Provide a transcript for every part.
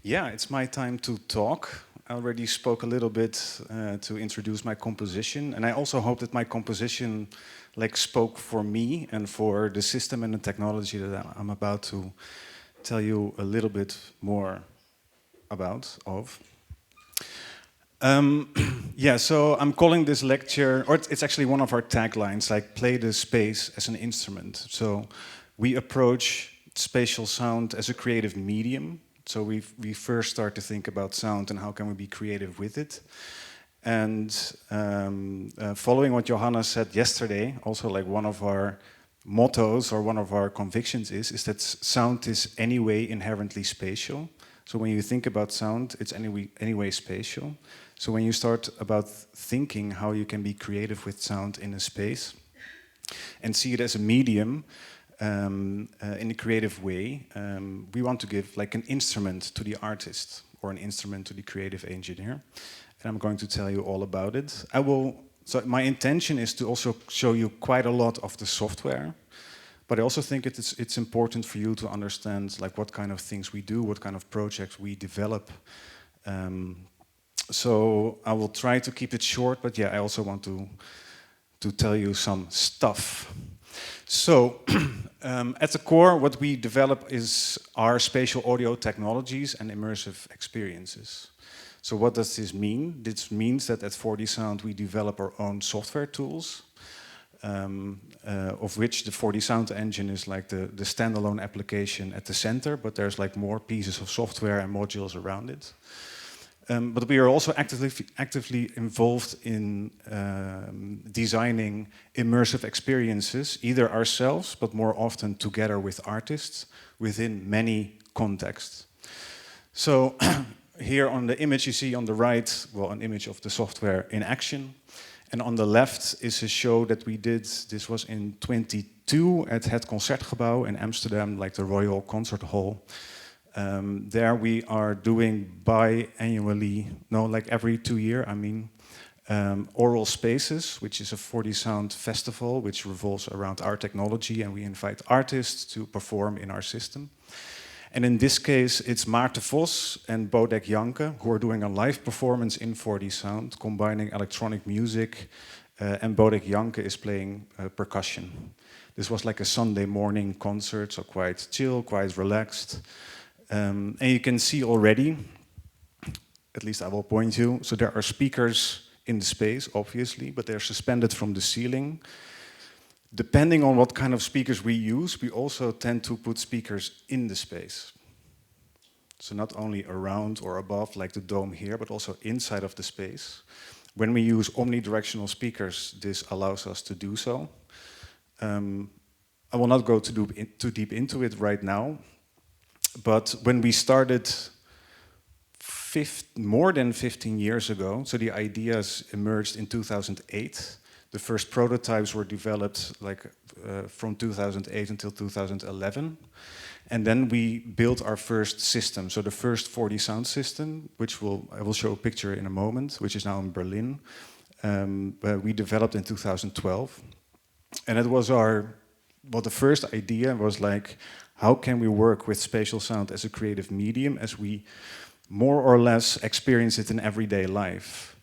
Yeah, it's my time to talk. I already spoke a little bit to introduce my composition, and I also hope that my composition spoke for me and for the system and the technology that I'm about to tell you a little bit more about. Yeah, so I'm calling this lecture, or it's actually one of our taglines, like play the space as an instrument. So we approach spatial sound as a creative medium. So we first start to think about sound and how can we be creative with it. And following what Johanna said yesterday, also like one of our mottos or one of our convictions is that sound is anyway inherently spatial. So when you think about sound, it's anyway spatial. So when you start about thinking how you can be creative with sound in a space and see it as a medium in a creative way, we want to give like an instrument to the artist or an instrument to the creative engineer. And I'm going to tell you all about it. So my intention is to also show you quite a lot of the software, but I also think it's important for you to understand like what kind of things we do, what kind of projects we develop. So I will try to keep it short, but yeah, I also want to tell you some stuff. So at the core, what we develop is our spatial audio technologies and immersive experiences. So what does this mean? This means that at 4DSOUND we develop our own software tools, of which the 4DSOUND engine is like the standalone application at the center, but there's like more pieces of software and modules around it. But we are also actively involved in designing immersive experiences, either ourselves, but more often together with artists within many contexts. So here on the image you see on the right, well, an image of the software in action. And on the left is a show that we did, this was in 22 at Het Concertgebouw in Amsterdam, like the Royal Concert Hall. There we are doing biannually, no, like every 2 years, I mean, Oral Spaces, which is a 4DSOUND festival, which revolves around our technology, and we invite artists to perform in our system. And in this case, it's Maarten Vos and Bodek Janke, who are doing a live performance in 4DSOUND, combining electronic music, and Bodek Janke is playing percussion. This was like a Sunday morning concert, so quite chill, quite relaxed. And you can see already, at least I will point you, so there are speakers in the space, obviously, but they're suspended from the ceiling. Depending on what kind of speakers we use, we also tend to put speakers in the space. So not only around or above, like the dome here, but also inside of the space. When we use omnidirectional speakers, this allows us to do so. I will not go too deep into it right now. But when we started more than 15 years ago, so the ideas emerged in 2008. The first prototypes were developed from 2008 until 2011. And then we built our first system. So the first 4DSOUND system, which I will show a picture in a moment, which is now in Berlin, we developed in 2012. And it was the first idea was like, how can we work with spatial sound as a creative medium as we more or less experience it in everyday life?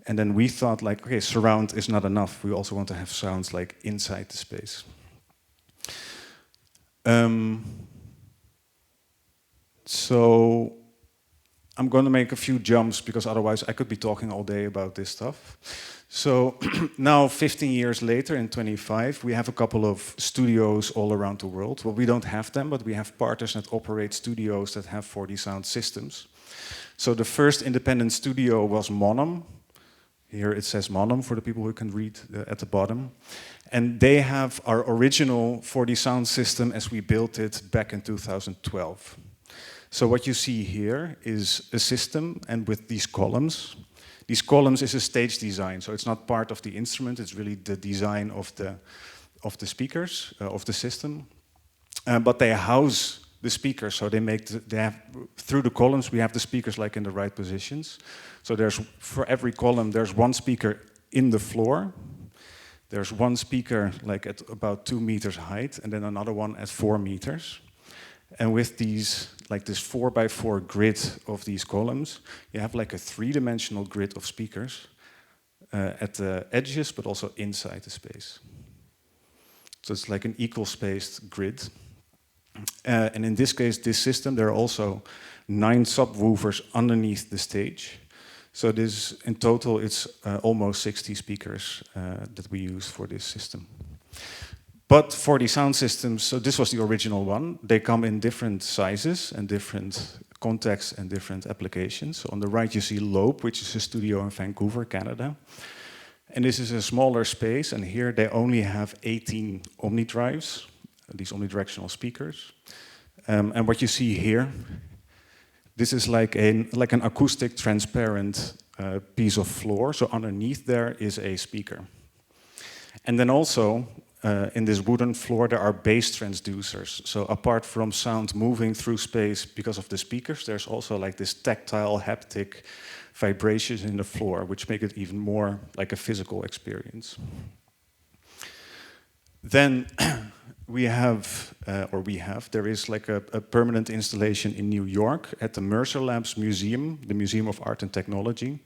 And then we thought like, okay, surround is not enough. We also want to have sounds like inside the space. So I'm going to make a few jumps because otherwise I could be talking all day about this stuff. So now 15 years later, in 25, we have a couple of studios all around the world. Well, we don't have them, but we have partners that operate studios that have 4DSOUND systems. So the first independent studio was Monum. Here it says Monum for the people who can read at the bottom. And they have our original 4DSOUND system as we built it back in 2012. So what you see here is a system and with these columns. These columns is a stage design, so it's not part of the instrument, it's really the design of the speakers, of the system. But they house the speakers, so through the columns we have the speakers like in the right positions. So for every column there's one speaker in the floor, there's one speaker like at about 2 meters height, and then another one at 4 meters. And with these, like this 4x4 grid of these columns, you have like a 3-dimensional grid of speakers at the edges, but also inside the space. So it's like an equal-spaced grid. And in this case, this system, there are also 9 subwoofers underneath the stage. So this, in total, it's almost 60 speakers that we use for this system. But for the sound systems, so this was the original one, they come in different sizes and different contexts and different applications. So on the right you see Lope, which is a studio in Vancouver, Canada. And this is a smaller space, and here they only have 18 omnidrives, these omnidirectional speakers. And what you see here, this is like an acoustic transparent piece of floor. So underneath there is a speaker. And then also, in this wooden floor, there are bass transducers. So apart from sound moving through space because of the speakers, there's also like this tactile, haptic vibrations in the floor, which make it even more like a physical experience. Then there is like a permanent installation in New York at the Mercer Labs Museum, the Museum of Art and Technology.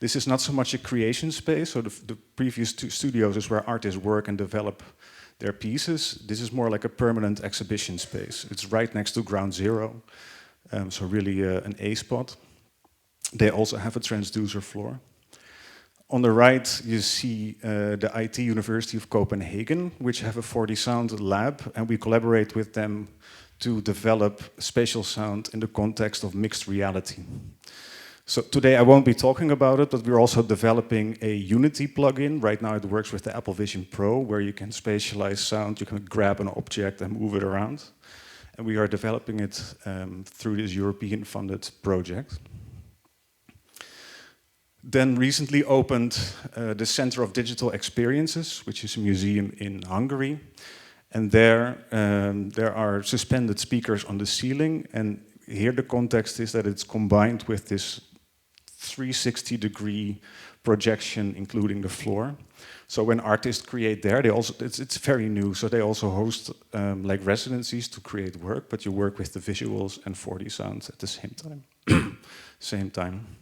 This is not so much a creation space, so the previous 2 studios is where artists work and develop their pieces. This is more like a permanent exhibition space. It's right next to Ground Zero, so really an A spot. They also have a transducer floor. On the right, you see the IT University of Copenhagen, which have a 4DSOUND lab, and we collaborate with them to develop spatial sound in the context of mixed reality. So today I won't be talking about it, but we're also developing a Unity plugin. Right now it works with the Apple Vision Pro, where you can spatialize sound, you can grab an object and move it around. And we are developing it through this European-funded project. Then recently opened the Center of Digital Experiences, which is a museum in Hungary. And there are suspended speakers on the ceiling. And here the context is that it's combined with this 360-degree projection, including the floor. So when artists create there, they also it's very new. So they also host like residencies to create work, but you work with the visuals and 4DSOUND at the same time. Same time.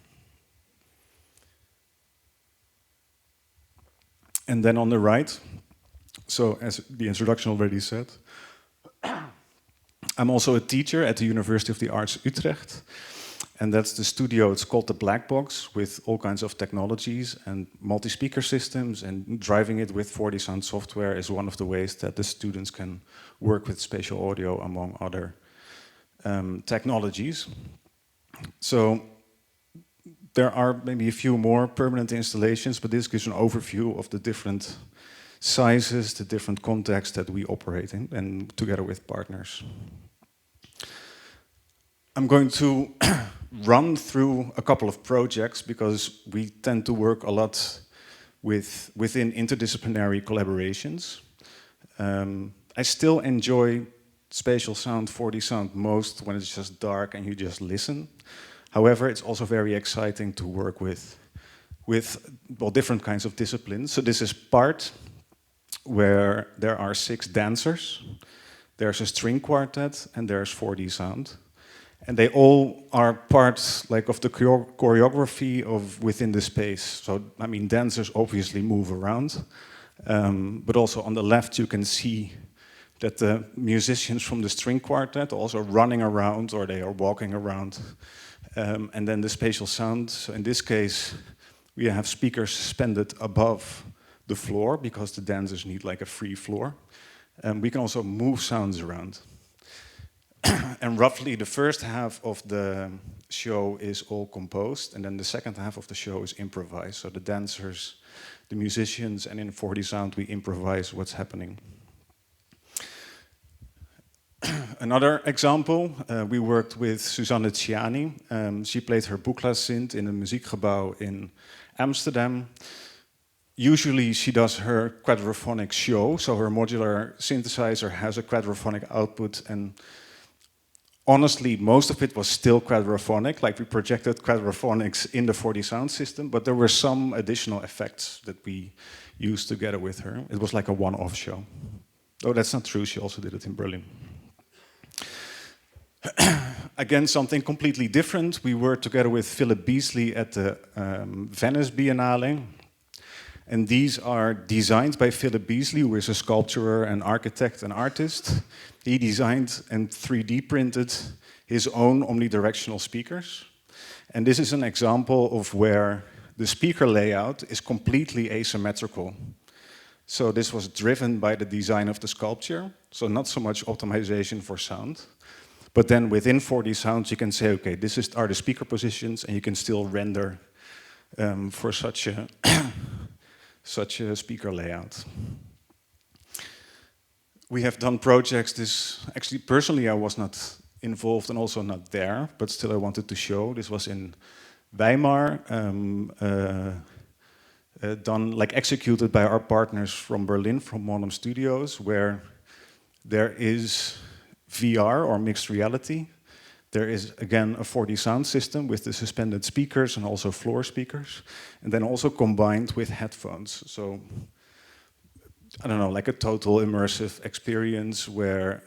And then on the right, so as the introduction already said, I'm also a teacher at the University of the Arts Utrecht. And that's the studio, it's called the Black Box, with all kinds of technologies and multi-speaker systems, and driving it with 4DSOUND software is one of the ways that the students can work with spatial audio, among other technologies. So there are maybe a few more permanent installations, but this gives an overview of the different sizes, the different contexts that we operate in, and together with partners. I'm going to run through a couple of projects because we tend to work a lot within interdisciplinary collaborations. I still enjoy spatial sound, 4DSOUND most when it's just dark and you just listen. However, it's also very exciting to work with well, different kinds of disciplines. So this is part where there are 6 dancers, there's a string quartet, and there's 4DSOUND. And they all are parts like of the choreography of within the space. So, I mean, dancers obviously move around, but also on the left you can see that the musicians from the string quartet are also running around, or they are walking around. And then the spatial sound, so in this case, we have speakers suspended above the floor because the dancers need like a free floor. We can also move sounds around. And roughly the first half of the show is all composed, and then the second half of the show is improvised. So the dancers, the musicians, and in 4DSOUND we improvise what's happening. Another example, we worked with Susanne Ciani. She played her Boeklasint in a muziekgebouw in Amsterdam. Usually she does her quadraphonic show, so her modular synthesizer has a quadraphonic output, and honestly, most of it was still quadraphonic, like we projected quadraphonics in the 4DSOUND system, but there were some additional effects that we used together with her. It was like a one-off show. Oh, that's not true, she also did it in Berlin. Again, something completely different. We worked together with Philip Beasley at the Venice Biennale. And these are designed by Philip Beasley, who is a sculptor, an architect, and artist. He designed and 3D printed his own omnidirectional speakers. And this is an example of where the speaker layout is completely asymmetrical. So this was driven by the design of the sculpture, so not so much optimization for sound. But then within 4DSOUND, you can say, okay, are the speaker positions, and you can still render for such a such a speaker layout. We have done projects. Actually, personally, I was not involved and also not there, but still I wanted to show. This was in Weimar, executed by our partners from Berlin, from Monum Studios, where there is VR or mixed reality. There is, again, a 4DSOUND system with the suspended speakers and also floor speakers, and then also combined with headphones. So, I don't know, like a total immersive experience where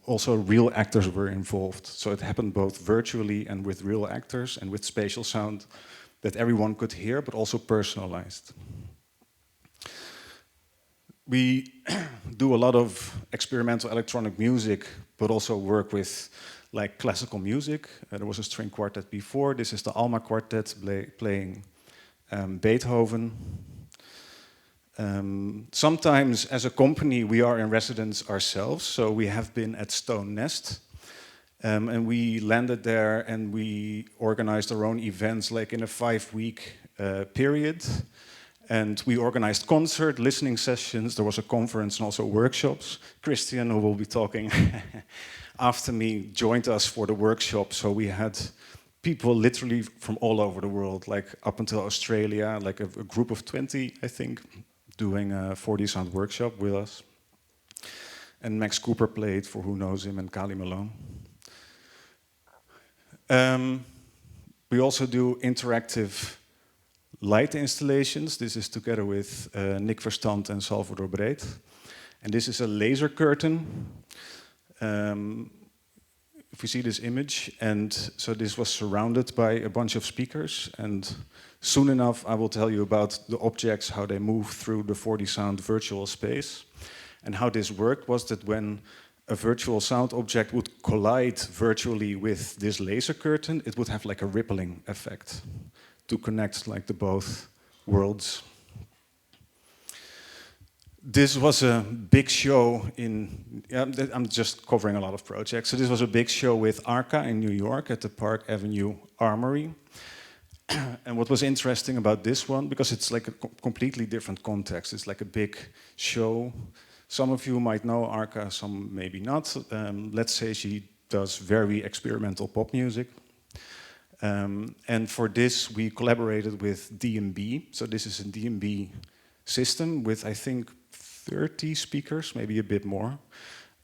also real actors were involved. So it happened both virtually and with real actors and with spatial sound that everyone could hear, but also personalized. We do a lot of experimental electronic music, but also work with like classical music. There was a string quartet before. This is the Alma Quartet playing Beethoven. Sometimes as a company we are in residence ourselves, so we have been at Stone Nest. And we landed there and we organized our own events like in a 5-week period. And we organized concert, listening sessions, there was a conference and also workshops. Christian, who will be talking after me, joined us for the workshop. So we had people literally from all over the world, like up until Australia, like a group of 20, I think, doing a 4DSOUND workshop with us. And Max Cooper played, for who knows him, and Kali Malone. We also do interactive light installations. This is together with Nick Verstand and Salvador Breed. And this is a laser curtain. If you see this image, and so this was surrounded by a bunch of speakers, and soon enough I will tell you about the objects, how they move through the 4DSOUND virtual space. And how this worked was that when a virtual sound object would collide virtually with this laser curtain, it would have like a rippling effect to connect like the both worlds. This was a big show I'm just covering a lot of projects. So this was a big show with Arca in New York at the Park Avenue Armory. And what was interesting about this one, because it's like a completely different context, it's like a big show. Some of you might know Arca, some maybe not. Let's say she does very experimental pop music. And for this, we collaborated with DMB. So this is a DMB system with, I think, 30 speakers, maybe a bit more.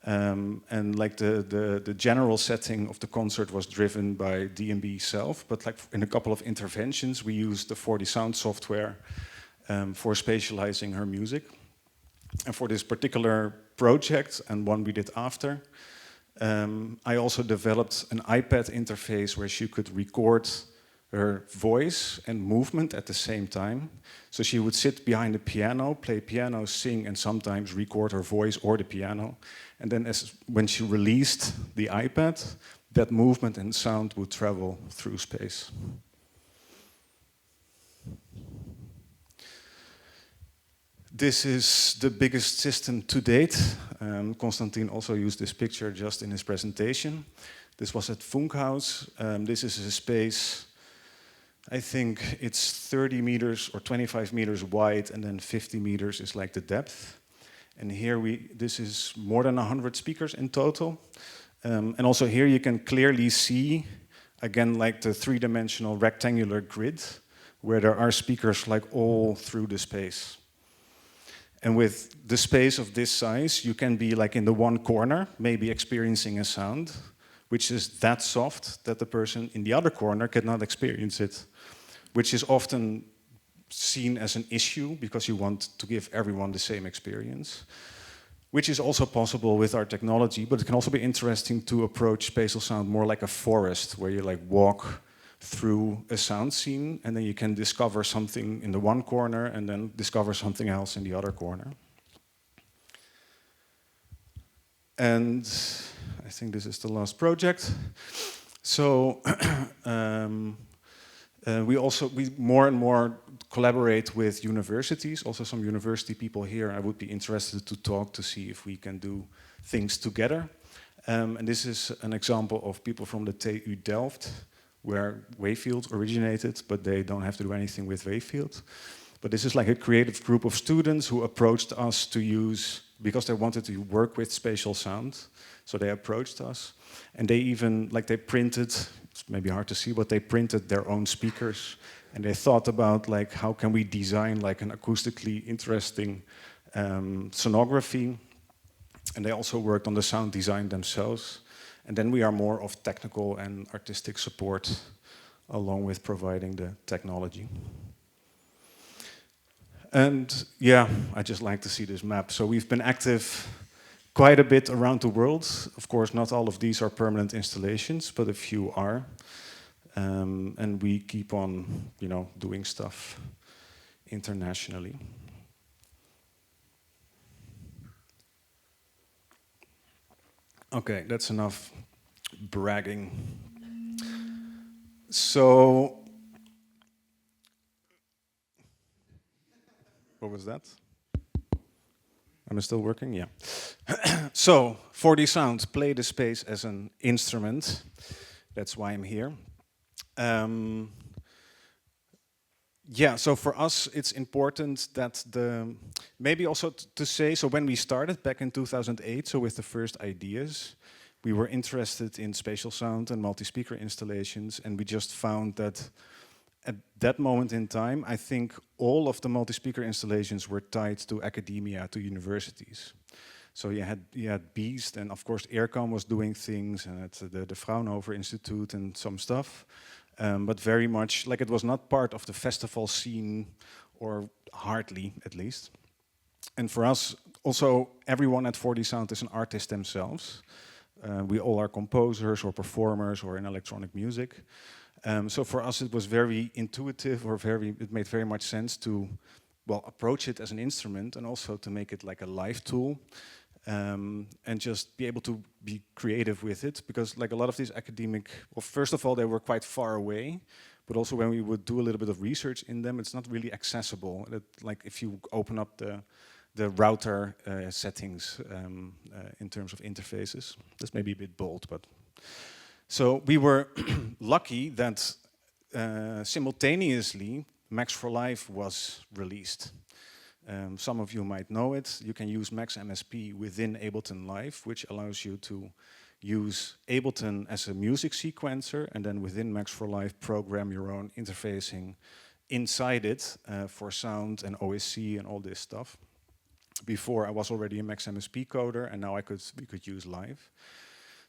And like the general setting of the concert was driven by DMB itself, but like in a couple of interventions, we used the 4DSOUND software for spatializing her music. And for this particular project, and one we did after, I also developed an iPad interface where she could record her voice and movement at the same time. So she would sit behind the piano, play piano, sing, and sometimes record her voice or the piano. And then when she released the iPad, that movement and sound would travel through space. This is the biggest system to date. Konstantin also used this picture just in his presentation. This was at Funkhaus. This is a space, I think it's 30 meters or 25 meters wide, and then 50 meters is like the depth. And here this is more than 100 speakers in total. And also here you can clearly see, again, like the three-dimensional rectangular grid, where there are speakers like all through the space. And with the space of this size, you can be like in the one corner, maybe experiencing a sound, which is that soft that the person in the other corner cannot experience it, which is often seen as an issue because you want to give everyone the same experience. which is also possible with our technology, but it can also be interesting to approach spatial sound more like a forest, where you like walk through a sound scene and then you can discover something in the one corner and then discover something else in the other corner. And I think this is the last project. So we more and more collaborate with universities, also some university people here. I would be interested to talk to see if we can do things together. And this is an example of people from the TU Delft, where Wayfield originated, but they don't have to do anything with Wayfield. But this is like a creative group of students who approached us to use, because they wanted to work with spatial sound, so they approached us. And they even, like they printed, it's maybe hard to see, but they printed their own speakers. And they thought about like, how can we design like an acoustically interesting sonography. And they also worked on the sound design themselves. And then we are more of technical and artistic support along with providing the technology. And yeah, I just like to see this map. So we've been active quite a bit around the world. Of course, not all of these are permanent installations, but a few are. And we keep on, doing stuff internationally. Okay, that's enough bragging. So, what was that? Am I still working? Yeah. So, 4DSOUND, play the space as an instrument. That's why I'm here. Yeah, so for us, it's important that maybe also to say, so when we started back in 2008, so with the first ideas, we were interested in spatial sound and multi-speaker installations, and we just found that at that moment in time, I think all of the multi-speaker installations were tied to academia, to universities. So you had Beast, and of course Aircom was doing things, and at the Fraunhofer Institute and some stuff. But very much, like it was not part of the festival scene, or hardly at least. And for us, also, everyone at 4DSOUND is an artist themselves. We all are composers or performers or in electronic music. So for us, it was very intuitive, or it made very much sense to, well, approach it as an instrument and also to make it like a live tool. And just be able to be creative with it, because like a lot of these academic, well, first of all, they were quite far away, but also when we would do a little bit of research in them, it's not really accessible. Like if you open up the router settings in terms of interfaces, that's maybe a bit bold, but. So we were lucky that simultaneously Max for Live was released. Some of you might know it. You can use Max MSP within Ableton Live, which allows you to use Ableton as a music sequencer, and then within Max for Live program your own interfacing inside it for sound and OSC and all this stuff. Before I was already a Max MSP coder, and now we could use Live.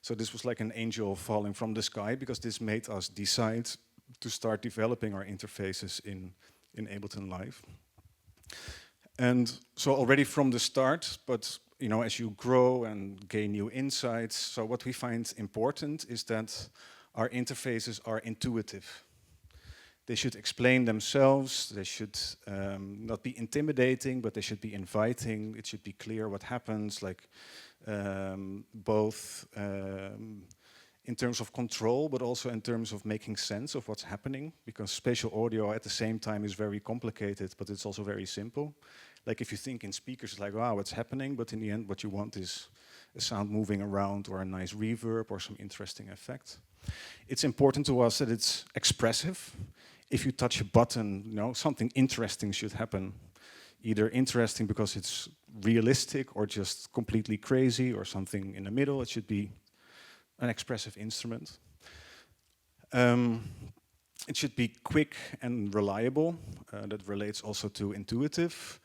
So this was like an angel falling from the sky, because this made us decide to start developing our interfaces in Ableton Live. And so already from the start, but as you grow and gain new insights, so what we find important is that our interfaces are intuitive. They should explain themselves, they should not be intimidating, but they should be inviting, it should be clear what happens, like both in terms of control, but also in terms of making sense of what's happening, because spatial audio at the same time is very complicated, but it's also very simple. Like if you think in speakers, it's like, wow, what's happening? But in the end, what you want is a sound moving around, or a nice reverb, or some interesting effect. It's important to us that it's expressive. If you touch a button, something interesting should happen. Either interesting because it's realistic, or just completely crazy, or something in the middle. It should be an expressive instrument. It should be quick and reliable. That relates also to intuitive.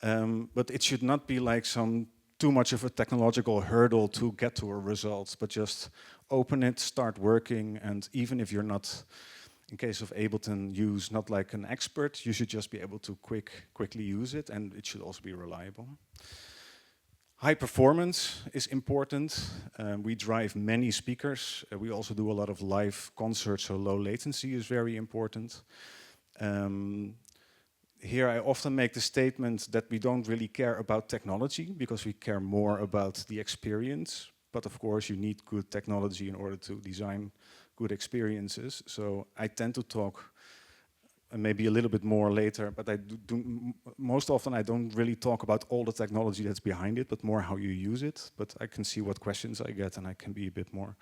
But it should not be like too much of a technological hurdle to get to a result, but just open it, start working, and even if you're not, in case of Ableton, not like an expert, you should just be able to quickly use it, and it should also be reliable. High performance is important. We drive many speakers. We also do a lot of live concerts, so low latency is very important. Here I often make the statement that we don't really care about technology because we care more about the experience. But of course you need good technology in order to design good experiences. So I tend to talk maybe a little bit more later, but most often I don't really talk about all the technology that's behind it, but more how you use it. But I can see what questions I get and I can be a bit more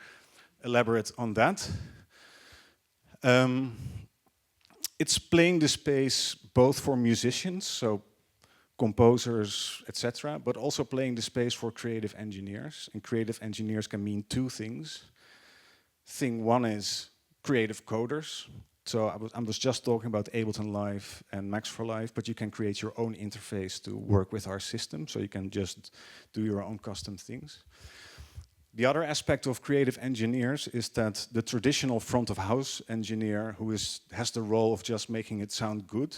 elaborate on that. It's playing the space both for musicians, so composers, etc., but also playing the space for creative engineers. And creative engineers can mean two things. Thing one is creative coders. So I was just talking about Ableton Live and Max for Live, but you can create your own interface to work with our system, so you can just do your own custom things. The other aspect of creative engineers is that the traditional front of house engineer who has the role of just making it sound good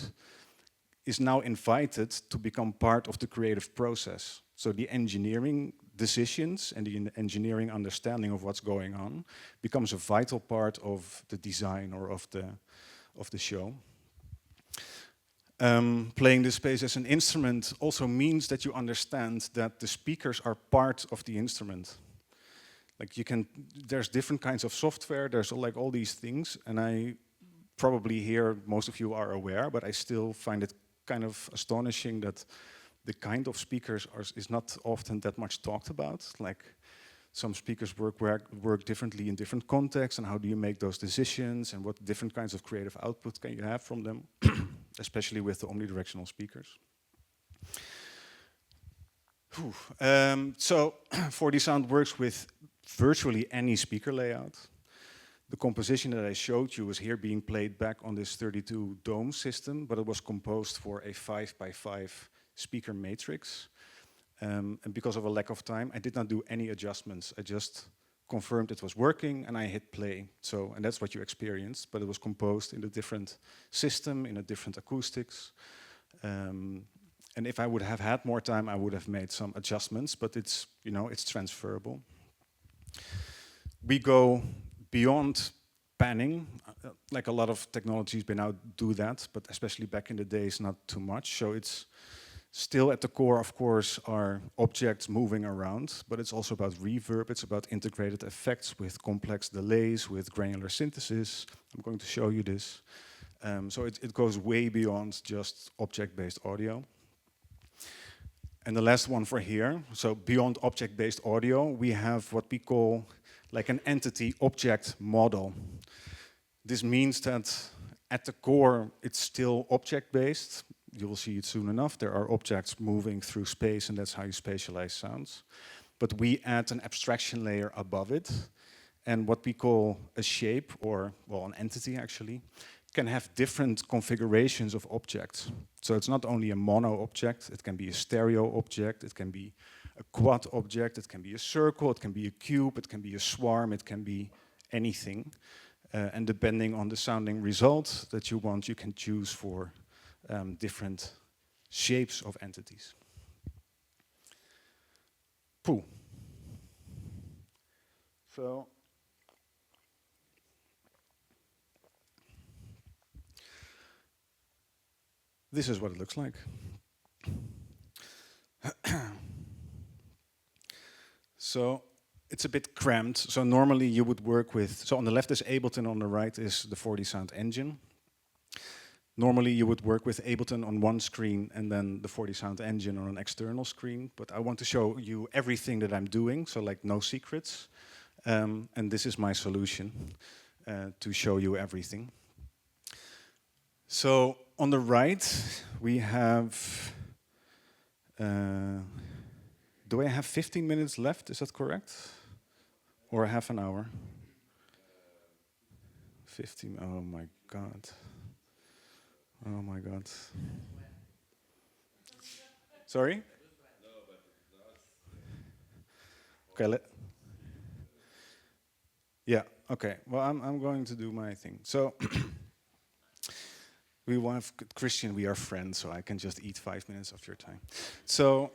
is now invited to become part of the creative process. So the engineering decisions and the engineering understanding of what's going on becomes a vital part of the design or of the show. Playing the space as an instrument also means that you understand that the speakers are part of the instrument. Like there's different kinds of software, there's like all these things, and I probably here most of you are aware, but I still find it kind of astonishing that the kind of speakers is not often that much talked about. Like some speakers work differently in different contexts, and how do you make those decisions, and what different kinds of creative output can you have from them, especially with the omnidirectional speakers. So 4DSOUND works with virtually any speaker layout. The composition that I showed you is here being played back on this 32 dome system, but it was composed for a 5x5 speaker matrix. And because of a lack of time, I did not do any adjustments. I just confirmed it was working and I hit play. And that's what you experienced, but it was composed in a different system, in a different acoustics. And if I would have had more time, I would have made some adjustments, but it's, it's transferable. We go beyond panning, like a lot of technologies by now do that, but especially back in the days, not too much. So it's still at the core, of course, are objects moving around, but it's also about reverb, it's about integrated effects with complex delays, with granular synthesis. I'm going to show you this. So it goes way beyond just object-based audio. And the last one for here, so beyond object-based audio, we have what we call like an entity-object model. This means that at the core, it's still object-based. You will see it soon enough. There are objects moving through space, and that's how you spatialize sounds. But we add an abstraction layer above it, and what we call a shape, or, well, an entity actually, can have different configurations of objects. So it's not only a mono object, it can be a stereo object, it can be a quad object, it can be a circle, it can be a cube, it can be a swarm, it can be anything. And depending on the sounding result that you want, you can choose for different shapes of entities. Pool. So this is what it looks like. So it's a bit cramped. So normally you would work with, so on the left is Ableton, on the right is the 4DSOUND engine. Normally you would work with Ableton on one screen and then the 4DSOUND engine on an external screen. But I want to show you everything that I'm doing, so like no secrets. And this is my solution to show you everything. So on the right we have, do I have 15 minutes left, is that correct? Or half an hour? 15, oh my God. Oh my God. Sorry? Okay, yeah, okay. Well, I'm going to do my thing. So, we will have, Christian, we are friends, so I can just eat 5 minutes of your time. So,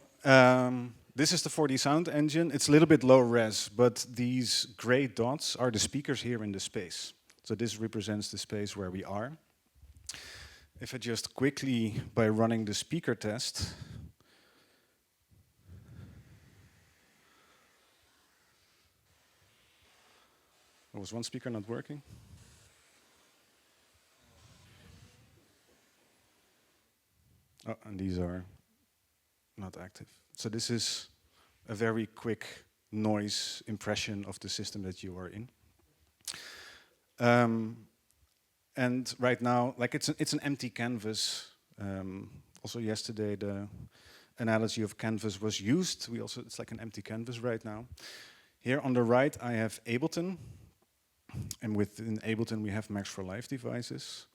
this is the 4D sound engine. It's a little bit low res, but these gray dots are the speakers here in the space. So this represents the space where we are. If I just quickly, by running the speaker test, was one speaker not working? Oh, and these are not active. So this is a very quick noise impression of the system that you are in. And right now, like it's an empty canvas. Also yesterday, the analogy of canvas was used. It's like an empty canvas right now. Here on the right, I have Ableton. And within Ableton, we have Max for Live devices.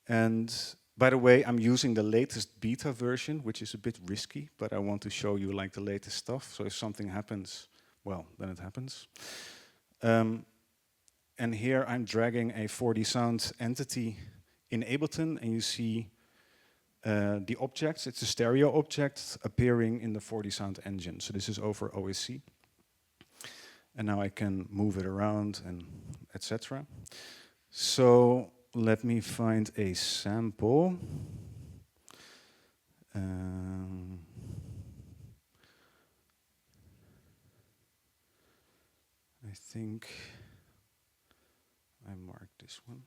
And by the way, I'm using the latest beta version, which is a bit risky, but I want to show you like the latest stuff. So if something happens, well, then it happens. And here I'm dragging a 4D sound entity in Ableton, and you see the objects. It's a stereo object appearing in the 4D sound engine. So this is over OSC. And now I can move it around and etc. So let me find a sample. I think I marked this one.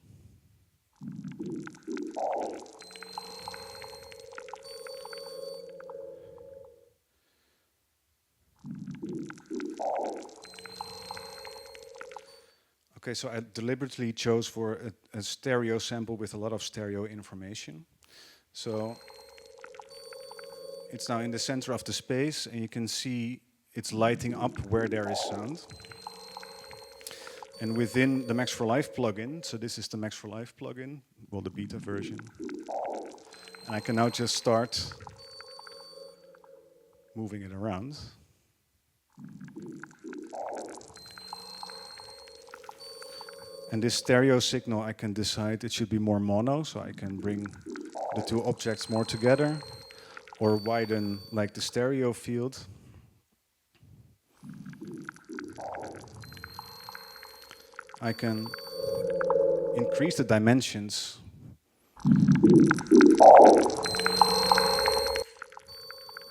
Okay, so I deliberately chose for a stereo sample with a lot of stereo information. So it's now in the center of the space, and you can see it's lighting up where there is sound. And within the Max for Live plugin, so this is the Max for Live plugin, well, the beta version. And I can now just start moving it around. And this stereo signal, I can decide it should be more mono, so I can bring the two objects more together, or widen like the stereo field. I can increase the dimensions.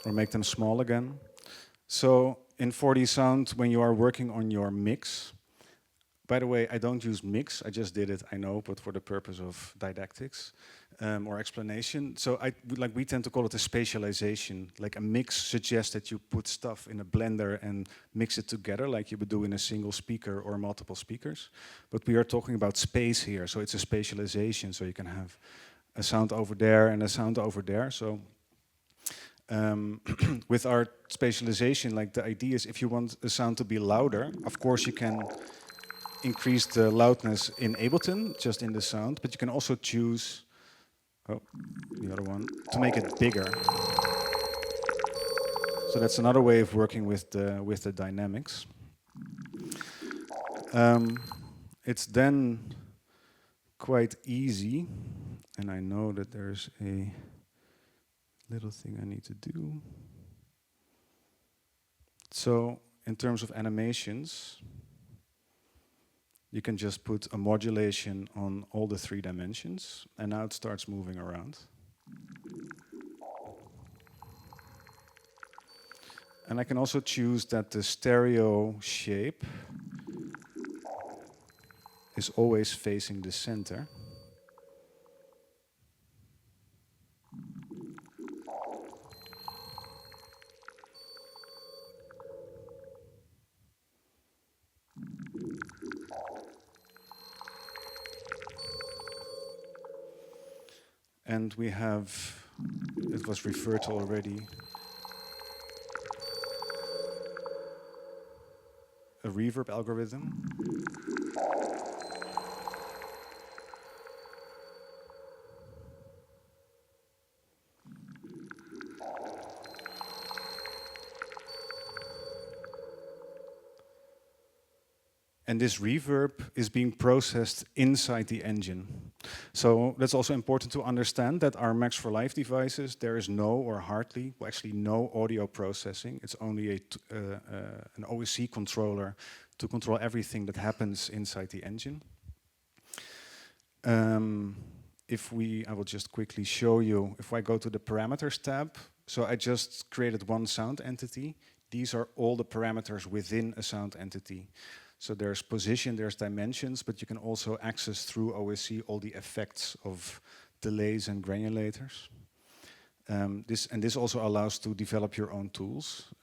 Or make them small again. So in 4D sound, when you are working on your mix, by the way, I don't use mix, I just did it, I know, but for the purpose of didactics or explanation. So we tend to call it a spatialization. Like a mix suggests that you put stuff in a blender and mix it together like you would do in a single speaker or multiple speakers. But we are talking about space here, so it's a spatialization. So you can have a sound over there and a sound over there. So with our spatialization, like the idea is if you want a sound to be louder, of course you can increase the loudness in Ableton, just in the sound, but you can also choose, the other one, to make it bigger. So that's another way of working with the dynamics. It's then quite easy, and I know that there's a little thing I need to do. So in terms of animations, you can just put a modulation on all the 3 dimensions, and now it starts moving around. And I can also choose that the stereo shape is always facing the center. And we have, it was referred to already, a reverb algorithm. And this reverb is being processed inside the engine. So that's also important to understand that our Max for Life devices, there is no or hardly, well actually no audio processing. It's only an OSC controller to control everything that happens inside the engine. I will just quickly show you, if I go to the parameters tab, so I just created one sound entity. These are all the parameters within a sound entity. So there's position, there's dimensions, but you can also access through OSC all the effects of delays and granulators. This also allows to develop your own tools.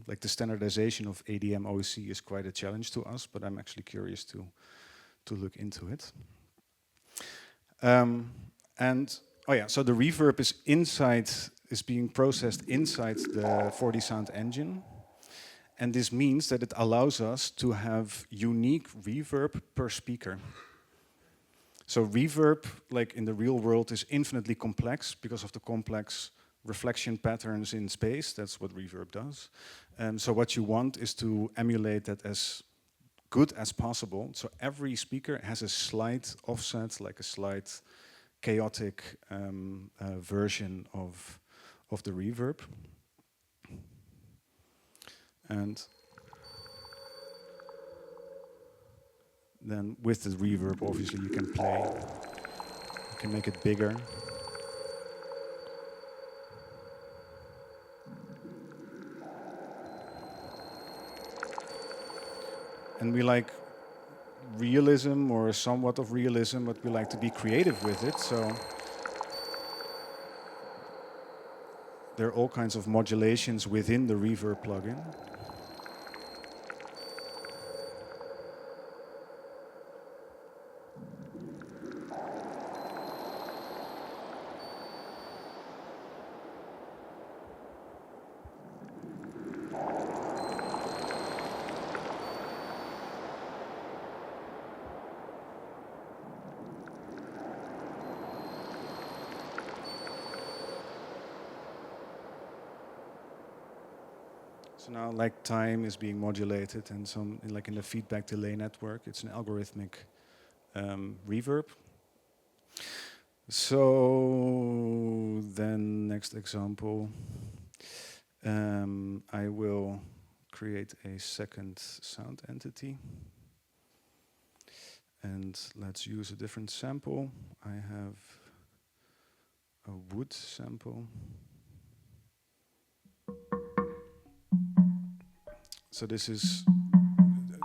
Like the standardization of ADM OSC is quite a challenge to us, but I'm actually curious to look into it. So the reverb is being processed inside the 4DSOUND engine. And this means that it allows us to have unique reverb per speaker. So reverb, like in the real world, is infinitely complex because of the complex reflection patterns in space. That's what reverb does. So what you want is to emulate that as good as possible. So every speaker has a slight offset, like a slight chaotic version of the reverb. And then with the reverb, obviously, you can play. You can make it bigger. And we like realism or somewhat of realism, but we like to be creative with it. So there are all kinds of modulations within the reverb plugin. So now, like, time is being modulated, and like in the feedback delay network, it's an algorithmic reverb. So then, next example, I will create a second sound entity, and let's use a different sample. I have a wood sample. So this is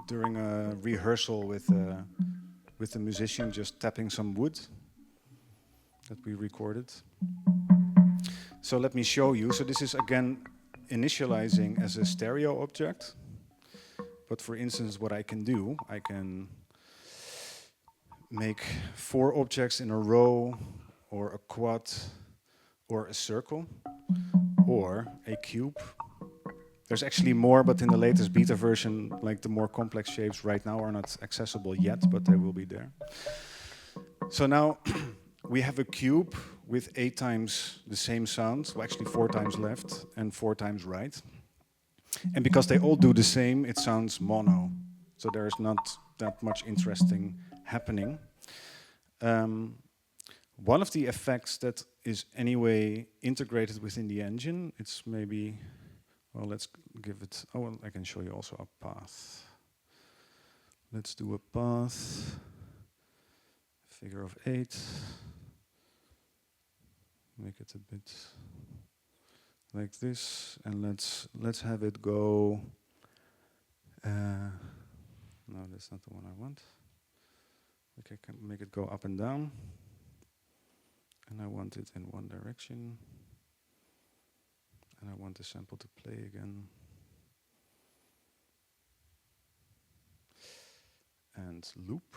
during a rehearsal with the musician, just tapping some wood that we recorded. So let me show you. So this is again initializing as a stereo object. But for instance, what I can do, I can make 4 objects in a row, or a quad, or a circle, or a cube. There's actually more, but in the latest beta version, like the more complex shapes right now are not accessible yet, but they will be there. So now we have a cube with 8 times the same sound, well actually 4 times left and 4 times right. And because they all do the same, it sounds mono. So there's not that much interesting happening. One of the effects that is anyway integrated within the engine, it's maybe, well, let's give it, oh, well, I can show you also a path. Let's do a path, figure of 8. Make it a bit like this, and let's have it go. No, that's not the one I want. Okay, I can make it go up and down, and I want it in one direction, and I want the sample to play again, and loop.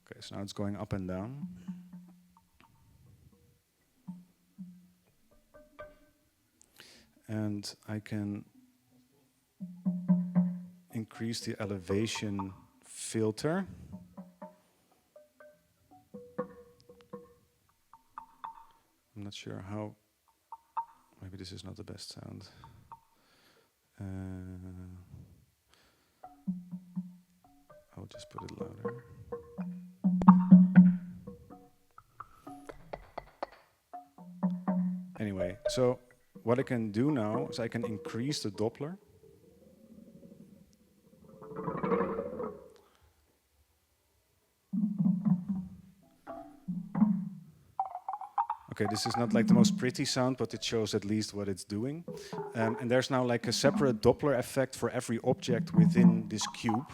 Okay, so now it's going up and down. And I can increase the elevation filter. I'm not sure how, maybe this is not the best sound. I'll just put it louder. So what I can do now is I can increase the Doppler. Okay, this is not like the most pretty sound, but it shows at least what it's doing. And there's now like a separate Doppler effect for every object within this cube.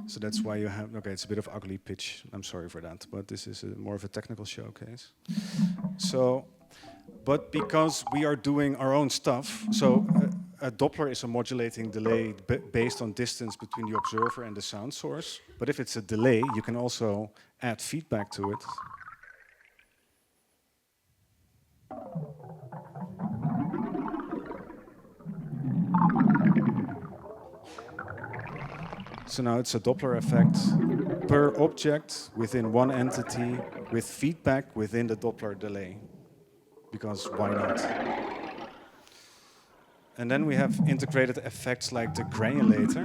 So that's why you have, okay, it's a bit of ugly pitch. I'm sorry for that, but this is more of a technical showcase. So, but because we are doing our own stuff, so a Doppler is a modulating delay based on distance between the observer and the sound source. But if it's a delay, you can also add feedback to it. So now it's a Doppler effect per object within one entity with feedback within the Doppler delay. Because why not? And then we have integrated effects like the granulator.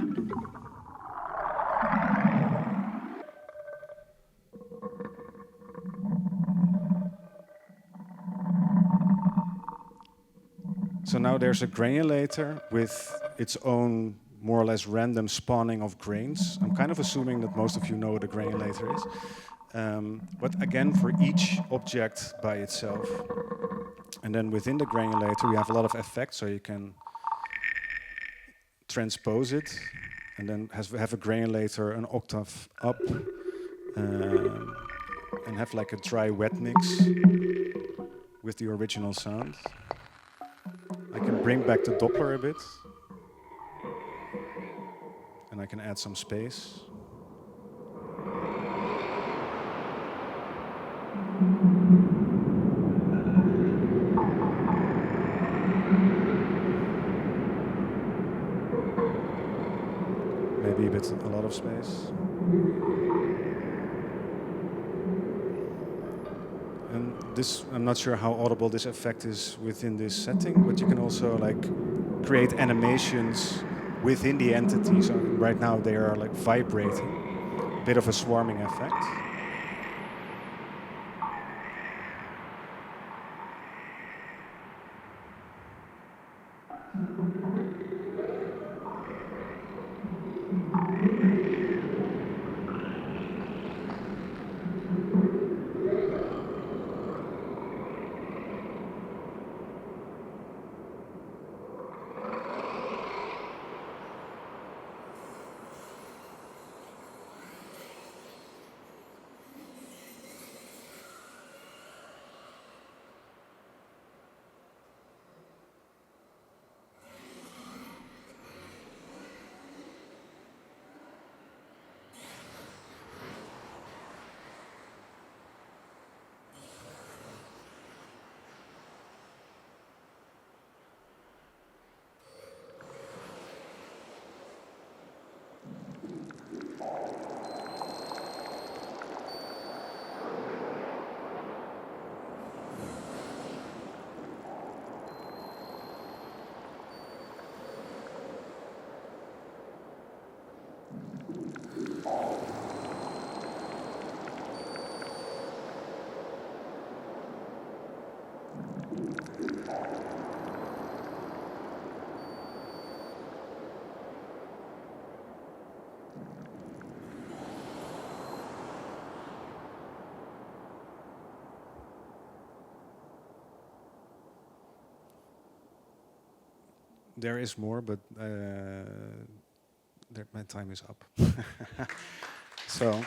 So now there's a granulator with its own more or less random spawning of grains. I'm kind of assuming that most of you know what a granulator is. But again, for each object by itself. And then within the granulator, we have a lot of effects, so you can transpose it, and then have a granulator an octave up, and have like a dry-wet mix with the original sound. I can bring back the Doppler a bit, and I can add some space. Maybe a lot of space. And this, I'm not sure how audible this effect is within this setting, but you can also like create animations within the entity. So right now they are like vibrating, a bit of a swarming effect. There is more, but my time is up. So.